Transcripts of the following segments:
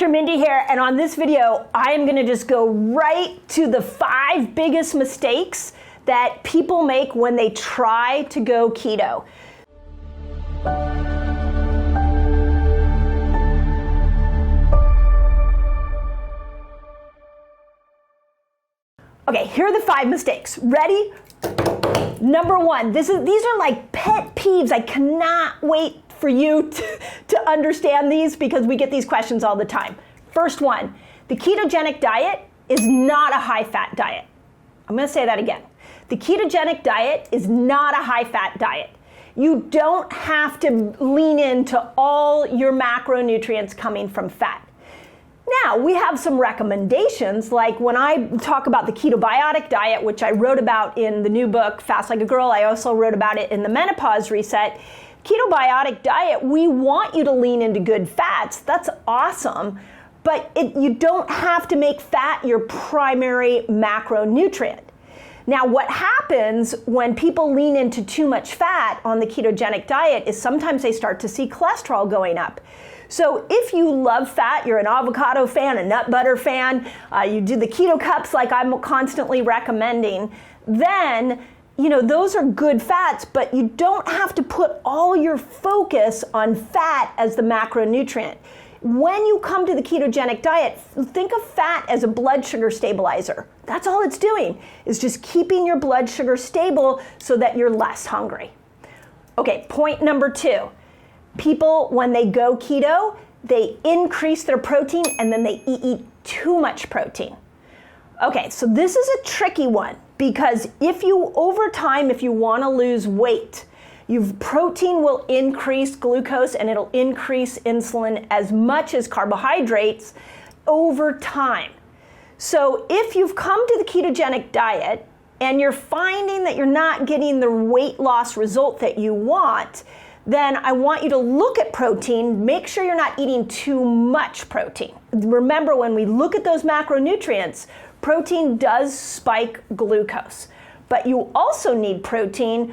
Dr. Mindy here, and on this video, I am gonna just go right to the 5 biggest mistakes that people make when they try to go keto. Okay, here are the 5 mistakes. Ready? Number 1, these are like pet peeves. I cannot wait for you to understand these because we get these questions all the time. First one, the ketogenic diet is not a high-fat diet. I'm gonna say that again. The ketogenic diet is not a high-fat diet. You don't have to lean into all your macronutrients coming from fat. Now, we have some recommendations, like when I talk about the ketobiotic diet, which I wrote about in the new book, Fast Like a Girl, I also wrote about it in the Menopause Reset. Ketobiotic diet, we want you to lean into good fats. That's awesome, but you don't have to make fat your primary macronutrient. Now, what happens when people lean into too much fat on the ketogenic diet is sometimes they start to see cholesterol going up. So if you love fat, you're an avocado fan, a nut butter fan, you do the keto cups like I'm constantly recommending, then those are good fats, but you don't have to put all your focus on fat as the macronutrient. When you come to the ketogenic diet, think of fat as a blood sugar stabilizer. That's all it's doing, is just keeping your blood sugar stable so that you're less hungry. Okay, point number 2. People, when they go keto, they increase their protein and then they eat too much protein. Okay, so this is a tricky one because over time, if you want to lose weight, protein will increase glucose and it'll increase insulin as much as carbohydrates over time. So if you've come to the ketogenic diet and you're finding that you're not getting the weight loss result that you want, then I want you to look at protein, make sure you're not eating too much protein. Remember, when we look at those macronutrients, protein does spike glucose, but you also need protein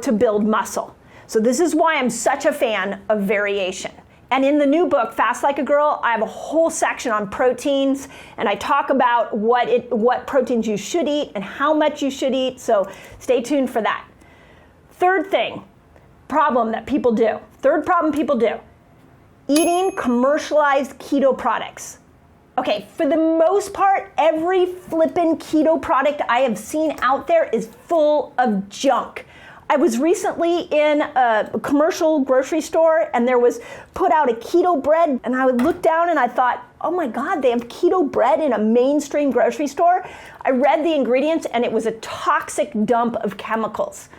to build muscle. So this is why I'm such a fan of variation. And in the new book, Fast Like a Girl, I have a whole section on proteins, and I talk about what proteins you should eat and how much you should eat, so stay tuned for that. Third problem people do, eating commercialized keto products. Okay, for the most part, every flippin' keto product I have seen out there is full of junk. I was recently in a commercial grocery store and there was put out a keto bread, and I would look down and I thought, oh my God, they have keto bread in a mainstream grocery store? I read the ingredients and it was a toxic dump of chemicals.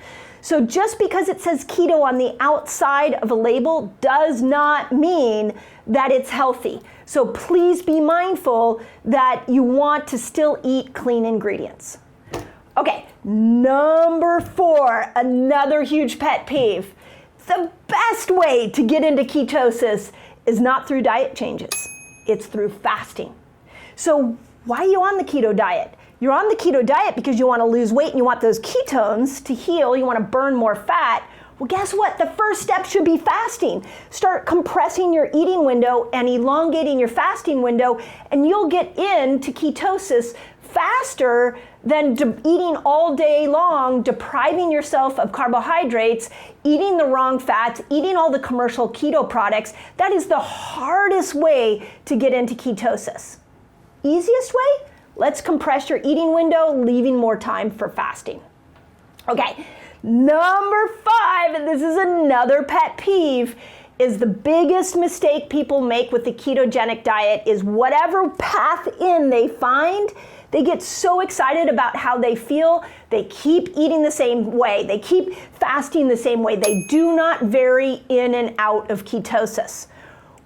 So just because it says keto on the outside of a label does not mean that it's healthy. So please be mindful that you want to still eat clean ingredients. Okay, number 4, another huge pet peeve. The best way to get into ketosis is not through diet changes. It's through fasting. So why are you on the keto diet? You're on the keto diet because you want to lose weight and you want those ketones to heal, you want to burn more fat. Well, guess what? The first step should be fasting. Start compressing your eating window and elongating your fasting window, and you'll get into ketosis faster than eating all day long, depriving yourself of carbohydrates, eating the wrong fats, eating all the commercial keto products. That is the hardest way to get into ketosis. Easiest way? Let's compress your eating window, leaving more time for fasting. Okay, number 5, and this is another pet peeve, is the biggest mistake people make with the ketogenic diet is whatever path in they find, they get so excited about how they feel, they keep eating the same way, they keep fasting the same way, they do not vary in and out of ketosis.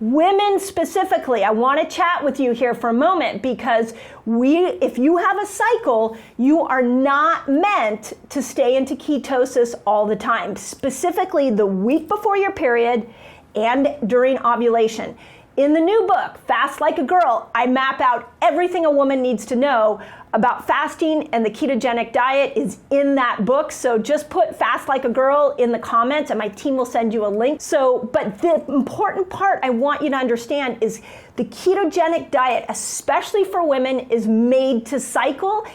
Women specifically, I want to chat with you here for a moment because if you have a cycle, you are not meant to stay into ketosis all the time, specifically the week before your period and during ovulation. In the new book, Fast Like a Girl, I map out everything a woman needs to know about fasting, and the ketogenic diet is in that book. So just put Fast Like a Girl in the comments and my team will send you a link. But the important part I want you to understand is the ketogenic diet, especially for women, is made to cycle.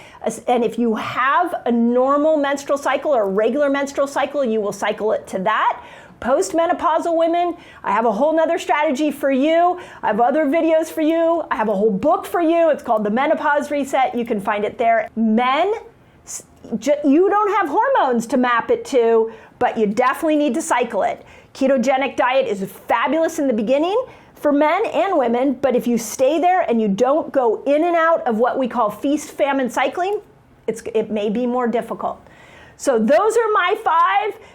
And if you have a normal menstrual cycle or a regular menstrual cycle, you will cycle it to that. Postmenopausal women, I have a whole nother strategy for you. I have other videos for you. I have a whole book for you. It's called The Menopause Reset. You can find it there. Men, you don't have hormones to map it to, but you definitely need to cycle it. Ketogenic diet is fabulous in the beginning for men and women, but if you stay there and you don't go in and out of what we call feast-famine cycling, it may be more difficult. So those are my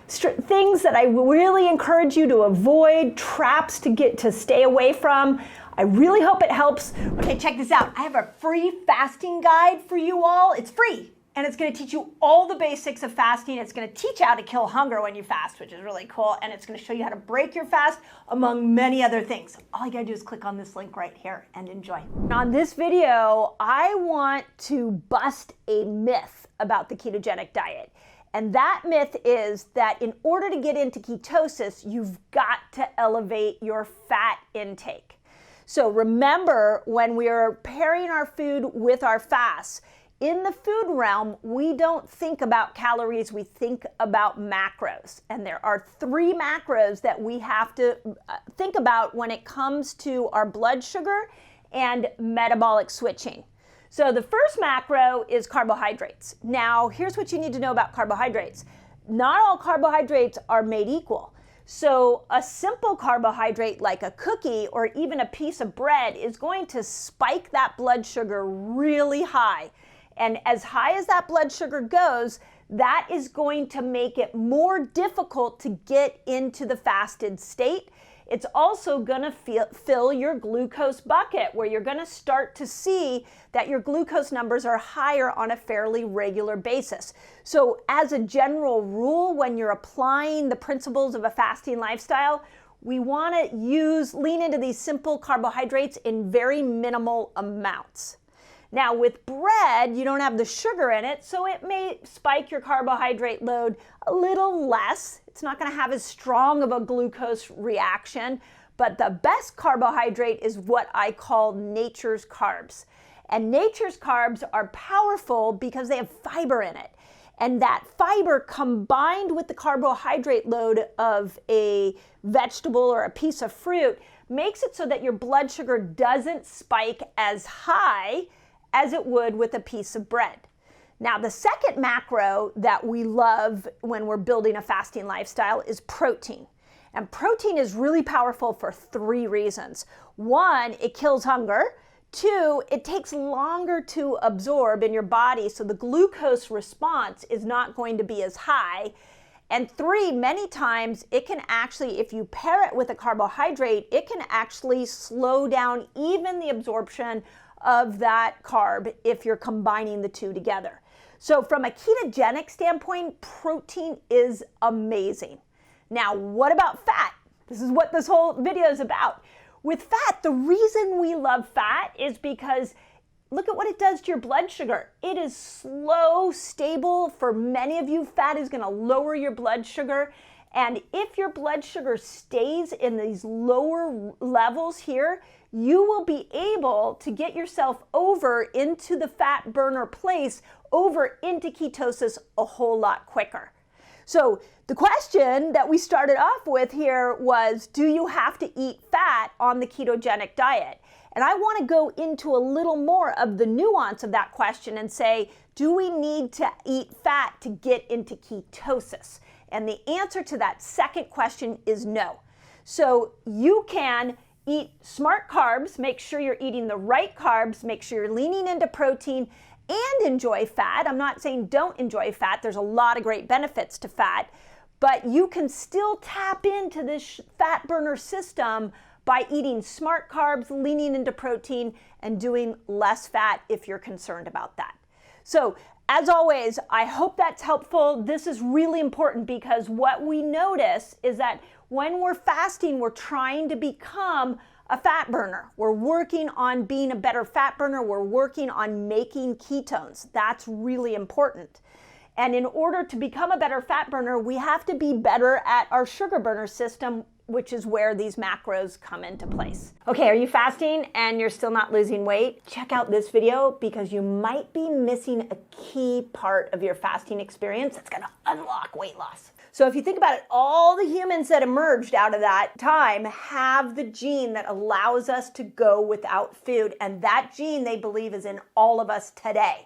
5 things that I really encourage you to avoid, traps to stay away from. I really hope it helps. Okay, check this out. I have a free fasting guide for you all. It's free, and it's going to teach you all the basics of fasting. It's going to teach you how to kill hunger when you fast, which is really cool, and it's going to show you how to break your fast, among many other things. All you got to do is click on this link right here and enjoy. On this video, I want to bust a myth about the ketogenic diet. And that myth is that in order to get into ketosis, you've got to elevate your fat intake. So remember, when we are pairing our food with our fasts, in the food realm, we don't think about calories, we think about macros. And there are 3 macros that we have to think about when it comes to our blood sugar and metabolic switching. So the first macro is carbohydrates. Now, here's what you need to know about carbohydrates. Not all carbohydrates are made equal. So a simple carbohydrate like a cookie or even a piece of bread is going to spike that blood sugar really high. And as high as that blood sugar goes, that is going to make it more difficult to get into the fasted state. It's also going to fill your glucose bucket, where you're going to start to see that your glucose numbers are higher on a fairly regular basis. So as a general rule, when you're applying the principles of a fasting lifestyle, we want to lean into these simple carbohydrates in very minimal amounts. Now with bread, you don't have the sugar in it, so it may spike your carbohydrate load a little less. It's not going to have as strong of a glucose reaction, but the best carbohydrate is what I call nature's carbs. And nature's carbs are powerful because they have fiber in it. And that fiber combined with the carbohydrate load of a vegetable or a piece of fruit makes it so that your blood sugar doesn't spike as high as it would with a piece of bread. Now, the second macro that we love when we're building a fasting lifestyle is protein. And protein is really powerful for 3 reasons. 1, it kills hunger. 2, it takes longer to absorb in your body, so the glucose response is not going to be as high. And 3, many times it can actually, if you pair it with a carbohydrate, it can actually slow down even the absorption of that carb if you're combining the 2 together. So from a ketogenic standpoint, protein is amazing. Now, what about fat? This is what this whole video is about. With fat, the reason we love fat is because look at what it does to your blood sugar. It is slow, stable. For many of you, fat is going to lower your blood sugar. And if your blood sugar stays in these lower levels here, you will be able to get yourself over into the fat burner place, over into ketosis a whole lot quicker. So the question that we started off with here was, do you have to eat fat on the ketogenic diet? And I want to go into a little more of the nuance of that question and say, do we need to eat fat to get into ketosis? And the answer to that second question is no. So you can eat smart carbs, make sure you're eating the right carbs, make sure you're leaning into protein, and enjoy fat. I'm not saying don't enjoy fat. There's a lot of great benefits to fat, but you can still tap into this fat burner system by eating smart carbs, leaning into protein, and doing less fat if you're concerned about that. So as always, I hope that's helpful. This is really important because what we notice is that when we're fasting, we're trying to become a fat burner. We're working on being a better fat burner. We're working on making ketones. That's really important. And in order to become a better fat burner, we have to be better at our sugar burner system, which is where these macros come into place. Okay, are you fasting and you're still not losing weight? Check out this video because you might be missing a key part of your fasting experience that's gonna unlock weight loss. So if you think about it, all the humans that emerged out of that time have the gene that allows us to go without food, and that gene they believe is in all of us today.